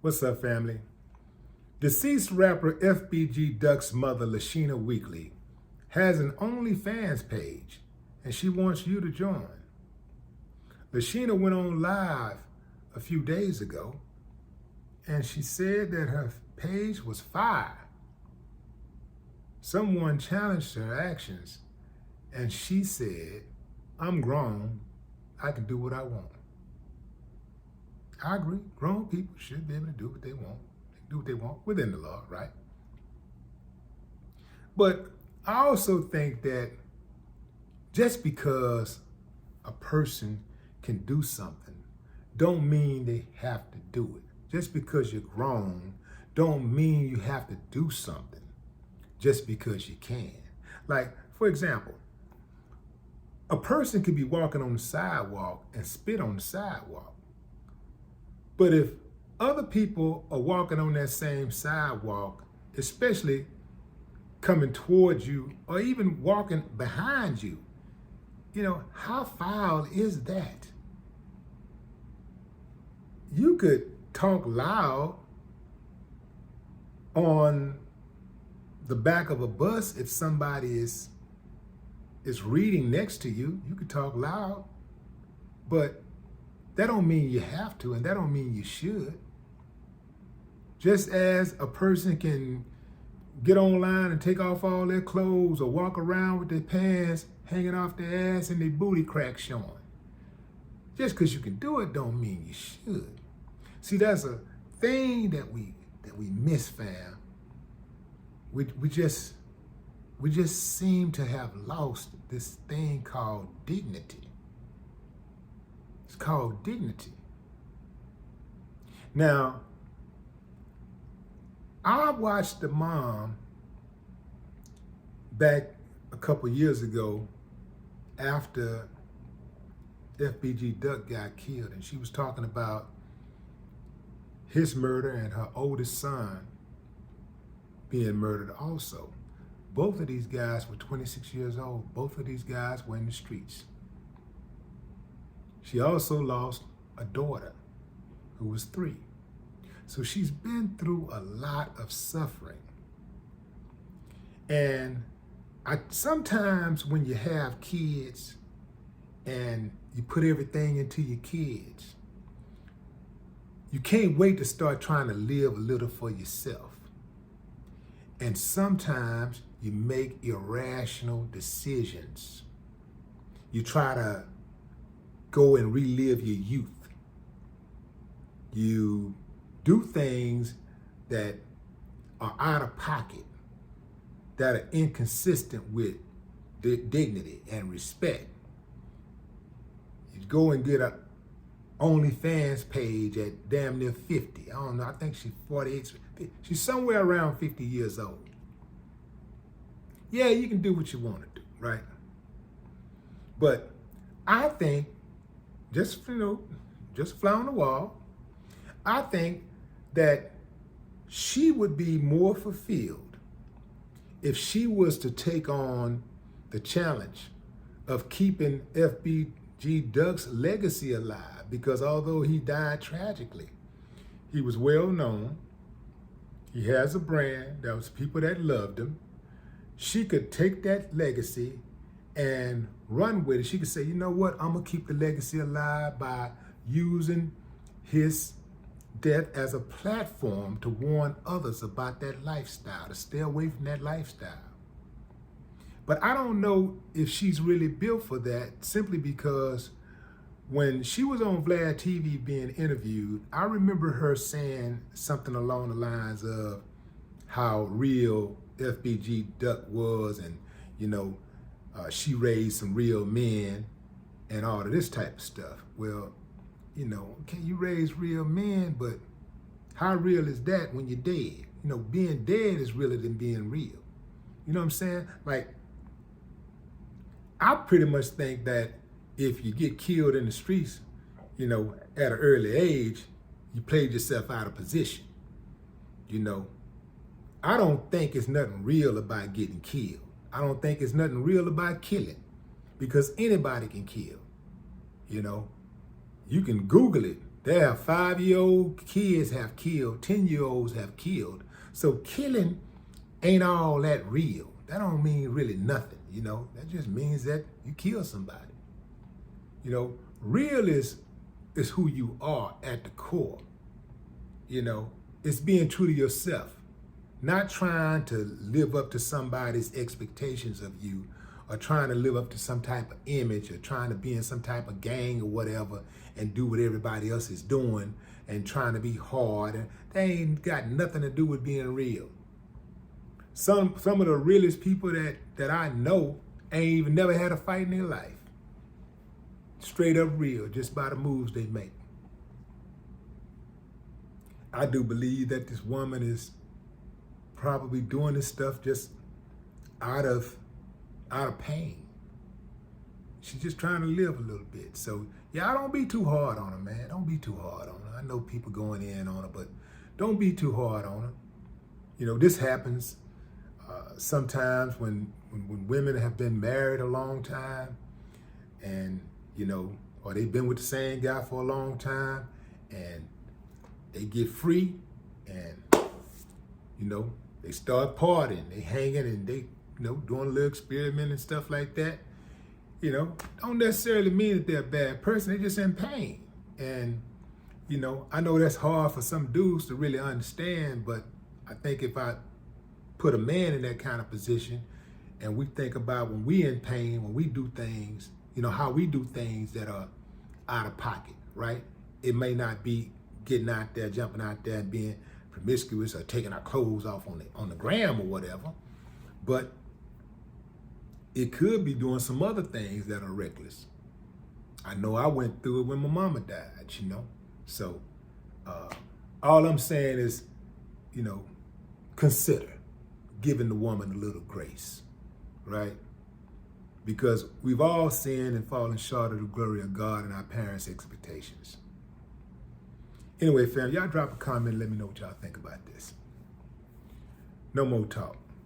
What's up, family? Deceased rapper FBG Duck's mother, Lashina Weekly, has an OnlyFans page, and she wants you to join. Lashina went on live a few days ago, and she said that her page was fire. Someone challenged her actions, and she said, "I'm grown, I can do what I want." I agree. Grown people should be able to do what they want. They can do what they want within the law, right? But I also think that just because a person can do something don't mean they have to do it. Just because you're grown don't mean you have to do something just because you can. Like, for example, a person could be walking on the sidewalk and spit on the sidewalk. But if other people are walking on that same sidewalk, especially coming towards you or even walking behind you, how foul is that? You could talk loud on the back of a bus if somebody is reading next to you. You could talk loud, but that don't mean you have to, and that don't mean you should. Just as a person can get online and take off all their clothes or walk around with their pants hanging off their ass and their booty crack showing. Just because you can do it don't mean you should. See, that's a thing that we miss, fam. We just seem to have lost this thing called dignity. It's called dignity. Now, I watched the mom back a couple years ago after FBG Duck got killed, and she was talking about his murder and her oldest son being murdered also. Both of these guys were 26 years old. Both of these guys were in the streets. She also lost a daughter who was 3. So she's been through a lot of suffering. And sometimes when you have kids and you put everything into your kids, you can't wait to start trying to live a little for yourself. And sometimes you make irrational decisions. You try to go and relive your youth. You do things that are out of pocket, that are inconsistent with dignity and respect. You go and get a OnlyFans page at damn near 50. I don't know, I think she's 48. She's somewhere around 50 years old. Yeah, you can do what you want to do, right? But I think, just fly on the wall, I think that she would be more fulfilled if she was to take on the challenge of keeping FBG Duck's legacy alive, because although he died tragically, he was well known. He has a brand. There was people that loved him. She could take that legacy and run with it. She could say, you know what, I'm gonna keep the legacy alive by using his death as a platform to warn others about that lifestyle, to stay away from that lifestyle. But I don't know if she's really built for that, simply because when she was on Vlad TV being interviewed, I remember her saying something along the lines of how real FBG Duck was, and she raised some real men and all of this type of stuff. Well, can you raise real men, but how real is that when you're dead? Being dead is realer than being real. You know what I'm saying? Like, I pretty much think that if you get killed in the streets, at an early age, you played yourself out of position. I don't think it's nothing real about getting killed. I don't think it's nothing real about killing, because anybody can kill. You can Google it There are 5-year-old kids have killed, 10-year-olds have killed. So killing ain't all that real. That don't mean really nothing, you know. That just means that you kill somebody. You know, real is who you are at the core. You know, it's being true to yourself, not trying to live up to somebody's expectations of you, or trying to live up to some type of image, or trying to be in some type of gang or whatever and do what everybody else is doing and trying to be hard. And they ain't got nothing to do with being real. Some of the realest people that I know ain't even never had a fight in their life. Straight up real, just by the moves they make. I do believe that this woman is probably doing this stuff just out of pain. She's just trying to live a little bit. So yeah, don't be too hard on her, man. Don't be too hard on her. I know people going in on her, but don't be too hard on her. You know, this happens sometimes when women have been married a long time, and you know, or they've been with the same guy for a long time, and they get free, and you know, they start partying, they hanging, and they, you know, doing a little experiment and stuff like that. You know, don't necessarily mean that they're a bad person. They're just in pain. And, you know, I know that's hard for some dudes to really understand, but I think if I put a man in that kind of position and we think about when we in pain, when we do things, you know, how we do things that are out of pocket, right? It may not be getting out there, jumping out there and being promiscuous or taking our clothes off on the gram or whatever, but it could be doing some other things that are reckless. I know I went through it when my mama died, you know? So all I'm saying is, you know, consider giving the woman a little grace, right? Because we've all sinned and fallen short of the glory of God and our parents' expectations. Anyway, fam, y'all drop a comment and let me know what y'all think about this. No more talk.